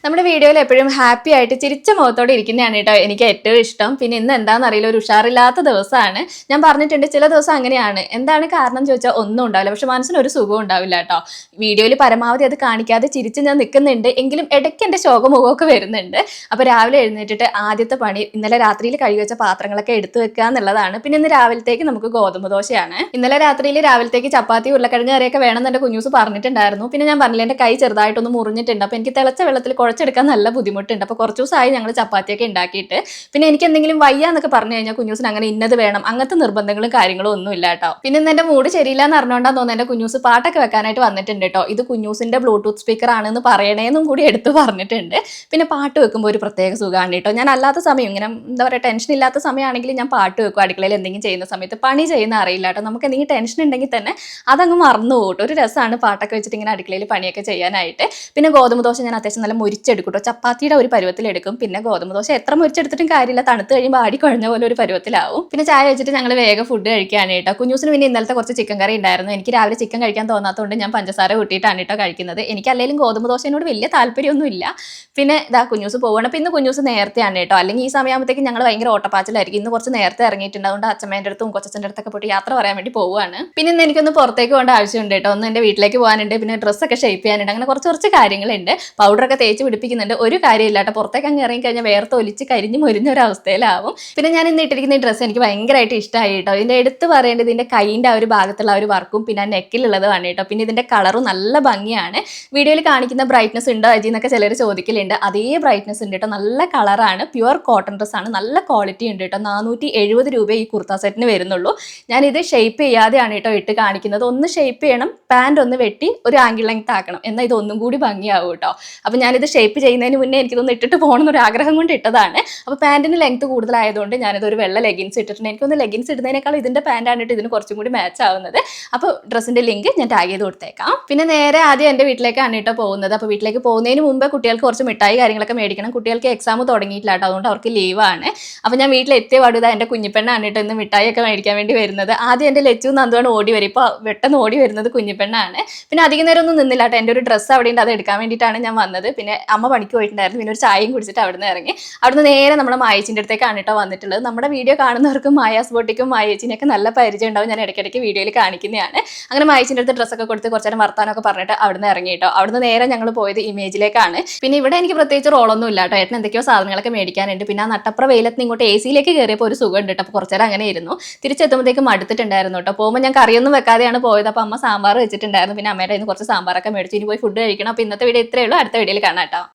നമ്മുടെ വീഡിയോയിൽ എപ്പോഴും ഹാപ്പി ആയിട്ട് ചിരിച്ച മുഖത്തോടെ ഇരിക്കുന്നതാണ് കേട്ടോ എനിക്ക് ഏറ്റവും ഇഷ്ടം. പിന്നെ ഇന്ന് എന്താണെന്ന് അറിയില്ല, ഒരു ഉഷാറില്ലാത്ത ദിവസമാണ്. ഞാൻ പറഞ്ഞിട്ടുണ്ട് ചില ദിവസം അങ്ങനെയാണ്. എന്താണ് കാരണം ചോദിച്ചാൽ ഒന്നും ഉണ്ടാവില്ല, പക്ഷെ മനസ്സിനൊരു സുഖം ഉണ്ടാവില്ല കേട്ടോ. വീഡിയോയിൽ പരമാവധി അത് കാണിക്കാതെ ചിരിച്ച് ഞാൻ നിൽക്കുന്നുണ്ട്, എങ്കിലും ഇടയ്ക്ക് എൻ്റെ ശോകമുഖമൊക്കെ വരുന്നുണ്ട്. അപ്പോൾ രാവിലെ എഴുന്നേറ്റിട്ട് ആദ്യത്തെ പണി ഇന്നലെ രാത്രിയിൽ കഴുകി വെച്ച പാത്രങ്ങളൊക്കെ എടുത്തു വെക്കുക എന്നുള്ളതാണ്. പിന്നെ ഇന്ന് രാവിലത്തേക്ക് നമുക്ക് ഗോതമ്പ് ദോശയാണ്. ഇന്നലെ രാവിലത്തേക്ക് ചപ്പാത്തി ഉരുളക്കിഴങ്ങ് കറിയൊക്കെ വേണമെന്ന് എൻ്റെ കുഞ്ഞൂസ് പറഞ്ഞിട്ടുണ്ടായിരുന്നു. പിന്നെ ഞാൻ പറഞ്ഞില്ല, എൻ്റെ കൈ ചെറുതായിട്ടൊന്ന് മുറിഞ്ഞിട്ടുണ്ട്. അപ്പോൾ എനിക്ക് തിളച്ച വെള്ളത്തിൽ കുഴച്ചെടുക്കാൻ നല്ല ബുദ്ധിമുട്ടുണ്ട്. അപ്പോൾ കുറച്ച് ദിവസമായി ഞങ്ങൾ ചപ്പാത്തിയൊക്കെ ഉണ്ടാക്കിയിട്ട്. പിന്നെ എനിക്ക് എന്തെങ്കിലും വയ്യ എന്നൊക്കെ പറഞ്ഞു കഴിഞ്ഞാൽ കുഞ്ഞൂസിന് അങ്ങനെ ഇന്നത് വേണം അങ്ങനത്തെ നിർബന്ധങ്ങളും കാര്യങ്ങളും ഒന്നും ഇല്ല കേട്ടോ. പിന്നെ ഇന്ന് എൻ്റെ മൂഡ് ശരിയില്ല എന്ന് അറിഞ്ഞുകൊണ്ടാന്ന് തോന്നുന്നു എൻ്റെ കുഞ്ഞൂസ് പാട്ടൊക്കെ വെക്കാനായിട്ട് വന്നിട്ടുണ്ട് കേട്ടോ. ഇത് കുഞ്ഞൂസിൻ്റെ ബ്ലൂടൂത്ത് സ്പീക്കർ ആണെന്ന് പറയണേന്നും കൂടി എടുത്ത് പറഞ്ഞിട്ടുണ്ട്. പിന്നെ പാട്ട് വെക്കുമ്പോൾ ഒരു പ്രത്യേക സുഖമാണ് കേട്ടോ. ഞാൻ അല്ലാത്ത സമയം ഇങ്ങനെ എന്താ പറയുക, ടെൻഷൻ ഇല്ലാത്ത സമയമാണെങ്കിൽ ഞാൻ പാട്ട് വെക്കും. അടുക്കളയിൽ എന്തെങ്കിലും ചെയ്യുന്ന സമയത്ത് പണി ചെയ്യുന്ന അറിയില്ല കേട്ടോ. നമുക്ക് എന്തെങ്കിലും ടെൻഷൻ ഉണ്ടെങ്കിൽ തന്നെ അതങ്ങ് മറന്നു പോകട്ടോ. ഒരു രസമാണ് പാട്ടൊക്കെ വെച്ചിട്ട് ഇങ്ങനെ അടുക്കളയിൽ പണിയൊക്കെ ചെയ്യാനായിട്ട്. പിന്നെ ഗോതമ്പ് ദോശ ഞാൻ അത്യാവശ്യം നല്ല മുരിച്ചെടുക്കും കേട്ടോ. ചപ്പാത്തിയുടെ ഒരു പരുവത്തിലെടുക്കും. പിന്നെ ഗോതമ്പ് ദോശ എത്ര മുരിച്ചെടുത്തിട്ടും കാര്യമില്ല, തണുത്ത് കഴിയുമ്പോൾ ആടി കുഴഞ്ഞ പോലെ ഒരു പരുവത്തിലാവും. പിന്നെ ചായ വെച്ചിട്ട് ഞങ്ങൾ വേഗം ഫുഡ് കഴിക്കുകയാണ് കേട്ടോ. കുഞ്ഞൂസിന് പിന്നെ ഇന്നലത്തെ കുറച്ച് ചിക്കൻ കറി ഉണ്ടായിരുന്നു. എനിക്ക് രാവിലെ ചിക്കൻ കഴിക്കാൻ തോന്നാത്തതുകൊണ്ട് ഞാൻ പഞ്ചസാര കൂട്ടിയിട്ടാണ് കേട്ടോ കഴിക്കുന്നത്. എനിക്ക് അല്ലെങ്കിലും ഗോതമ്പ് ദോശയോട് വലിയ താല്പര്യമൊന്നും ഇല്ല. പിന്നെ ഇതാ കുഞ്ഞൂസ് പോവുകയാണ്. അപ്പോൾ ഇന്ന് കുഞ്ഞൂസ് നേരത്തെയാണ് കേട്ടോ. അല്ലെങ്കിൽ ഈ സമയമാകുമ്പോഴത്തേക്ക് ഞങ്ങൾ ഭയങ്കര ഓട്ടപ്പാച്ചിലായിരിക്കും. ഇന്ന് കുറച്ച് നേരത്തെ ഇറങ്ങിയിട്ടുണ്ട്. അതുകൊണ്ട് അച്ഛമ്മേൻ്റെ അടുത്തും കൊച്ചച്ഛൻ്റെ അടുത്തൊക്കെ പോയിട്ട് യാത്ര പറയാൻ വേണ്ടി പോവുകയാണ്. പിന്നെ ഇന്ന് എനിക്കൊന്ന് പുറത്തേക്ക് പോകേണ്ട ആവശ്യമുണ്ട് കേട്ടോ. ഒന്ന് എൻ്റെ വീട്ടിലേക്ക് പോകാനുണ്ട്, പിന്നെ ഡ്രസ്സൊക്കെ ഷേപ്പ് ചെയ്യാനുണ്ട്. അങ്ങനെ കുറച്ച് കാര്യങ്ങളുണ്ട്. പൗഡറൊക്കെ തേച്ച് പിടിപ്പിക്കുന്നുണ്ട്. ഒരു കാര്യമില്ല കേട്ടോ. പുറത്തേക്ക് അങ്ങ് ഇറങ്ങിക്കഴിഞ്ഞാൽ വേർത്ത് ഒലിച്ച് കരിഞ്ഞ് മുരിഞ്ഞ ഒരു അവസ്ഥയിലാവും. പിന്നെ ഞാൻ ഇന്ന് ഇട്ടിരിക്കുന്ന ഈ ഡ്രസ്സ് എനിക്ക് ഭയങ്കരമായിട്ട് ഇഷ്ടമായി കേട്ടോ. ഇതിൻ്റെ എടുത്ത് പറയേണ്ടത് ഇതിൻ്റെ കൈയിൻ്റെ ആ ഒരു ഭാഗത്തുള്ള ഒരു വർക്കും പിന്നെ ആ നെക്കിലുള്ളതുമാണ് കേട്ടോ. പിന്നെ ഇതിൻ്റെ കളറും നല്ല ഭംഗിയാണ്. വീഡിയോയിൽ കാണിക്കുന്ന ബ്രൈറ്റ്നസ് ഉണ്ടോ അജി എന്നൊക്കെ ചിലർ ചോദിക്കലുണ്ട്. അതേ ബ്രൈറ്റ്നസ് ഉണ്ട് കേട്ടോ. നല്ല കളറാണ്, പ്യുവർ കോട്ടൺ ഡ്രസ്സാണ്, നല്ല ക്വാളിറ്റി ഉണ്ട് കേട്ടോ. 470 രൂപ ഈ കുർത്ത സെറ്റിന് വരുന്നുള്ളൂ. ഞാനിത് ഷേപ്പ് ചെയ്യാതെയാണ് കേട്ടോ ഇട്ട് കാണിക്കുന്നത്. ഒന്ന് ഷേപ്പ് ചെയ്യണം, പാൻറ് ഒന്ന് വെട്ടി ഒരു ആംഗിൾ ലെങ്ത് ആക്കണം, എന്നാൽ ഇതൊന്നും കൂടി ഭംഗിയാവും കേട്ടോ. അപ്പോൾ ഞാനിത് ഷേപ്പ് ചെയ്യുന്നതിന് മുന്നേ എനിക്കിതൊന്ന് ഇട്ടിട്ട് പോകണം എന്നൊരു ആഗ്രഹം കൊണ്ട് ഇട്ടതാണ്. അപ്പോൾ പാൻറ്റിന് ലെങ്ത് കൂടുതലായതുകൊണ്ട് ഞാനിത് ഒരു വെള്ള ലെഗിൻസ് ഇട്ടിട്ടുണ്ട്. എനിക്കൊന്ന് ലെഗിൻസ് ഇടുന്നതിനേക്കാൾ ഇതിൻ്റെ പാൻറ്റാണ് ഇട്ട് ഇതിന് കുറച്ചും കൂടി മാച്ച് ആവുന്നത്. അപ്പോൾ ഡ്രസ്സിൻ്റെ ലിങ്ക് ഞാൻ ടാഗ് ചെയ്ത് കൊടുത്തേക്കാം. പിന്നെ നേരെ ആദ്യം എൻ്റെ വീട്ടിലേക്കാണ് കേട്ടോ പോകുന്നത്. അപ്പോൾ വീട്ടിലേക്ക് പോകുന്നതിന് മുമ്പ് കുട്ടികൾക്ക് കുറച്ച് മിഠായി കാര്യങ്ങളൊക്കെ മേടിക്കണം. കുട്ടികൾക്ക് എക്സാം തുടങ്ങിയിട്ടില്ല കേട്ടോ, അതുകൊണ്ട് അവർക്ക് ലീവാണ്. അപ്പോൾ ഞാൻ വീട്ടിലെത്തിയ പാടുക എൻ്റെ കുഞ്ഞിപ്പെണ്ണാണ് കേട്ടോ ഇന്ന് മിഠായിയൊക്കെ മേടിക്കാൻ വേണ്ടി വരുന്നത്. ആദ്യം എൻ്റെ ലച്ചു നന്ദുവാണ് ഓടി വരും. ഇപ്പോൾ പെട്ടെന്ന് ഓടി വരുന്നത് കുഞ്ഞിപ്പെണ്ണാണ്. പിന്നെ അധികം നേരം ഒന്നും നിന്നില്ല കേട്ടോ. എൻ്റെ ഒരു ഡ്രസ്സ് അവിടെ ഉണ്ട്, അത് എടുക്കാൻ വേണ്ടിയിട്ടാണ് ഞാൻ വന്നത്. പിന്നെ അമ്മ പണിക്ക് പോയിട്ടുണ്ടായിരുന്നു. പിന്നെ ഒരു ചായയും കുടിച്ചിട്ട് അവിടെ നിന്ന് ഇറങ്ങി. അവിടുന്ന് നേരെ നമ്മുടെ മായേച്ചിൻ്റെ അടുത്തേക്കാണ് കേട്ടോ വന്നിട്ടുള്ളത്. നമ്മുടെ വീഡിയോ കാണുന്നവർക്കും മായാസ് ബോട്ടിക്കും മായേച്ചിനെയൊക്കെ നല്ല പരിചയം ഉണ്ടാവും. ഞാൻ ഇടയ്ക്കിടയ്ക്ക് വീഡിയോയിൽ കാണിക്കുന്നതാണ്. അങ്ങനെ മായേച്ചിൻ്റെ അടുത്ത് ഡ്രസ്സൊക്കെ കൊടുത്ത് കുറച്ച് നേരം വർത്താനൊക്കെ പറഞ്ഞിട്ട് അവിടുന്ന് ഇറങ്ങി കേട്ടോ. അവിടുന്ന് നേരെ ഞങ്ങൾ പോയത് ഇമേജിലേക്കാണ്. പിന്നെ ഇവിടെ എനിക്ക് പ്രത്യേകിച്ച് റോളൊന്നും ഇല്ല കേട്ടോ. ഏട്ടൻ എന്തൊക്കെയോ സാധനങ്ങളൊക്കെ മേടിക്കാനുണ്ട്. പിന്നെ ആ നട്ടപ്ര വെയിലത്ത് ഇങ്ങോട്ട് AC യിലേക്ക് കയറിയപ്പോൾ ഒരു സുഖം ഉണ്ട് കേട്ടോ. അപ്പോൾ കുറച്ച് നേരം അങ്ങനെ ഇരുന്നു. തിരിച്ചെത്തുമ്പോഴത്തേക്കും മടുത്തിട്ടുണ്ടായിരുന്നു കേട്ടോ. പോകുമ്പോൾ ഞാൻ കറിയൊന്നും വെക്കാതെയാണ് പോയത്. അപ്പോൾ അമ്മ സാമ്പാർ വെച്ചിട്ടുണ്ടായിരുന്നു. പിന്നെ അമ്മയുടെ കയ്യിൽ നിന്ന് കുറച്ച് സാമ്പാറൊക്കെ മേടിച്ചു. ഇനി പോയി ഫുഡ് കഴിക്കണം. അപ്പോൾ ഇന്നത്തെ വീഡിയോ ഇത്രയേ ഉള്ളൂ. അടുത്ത വീഡിയോയിൽ കാണാം കേട്ടോ.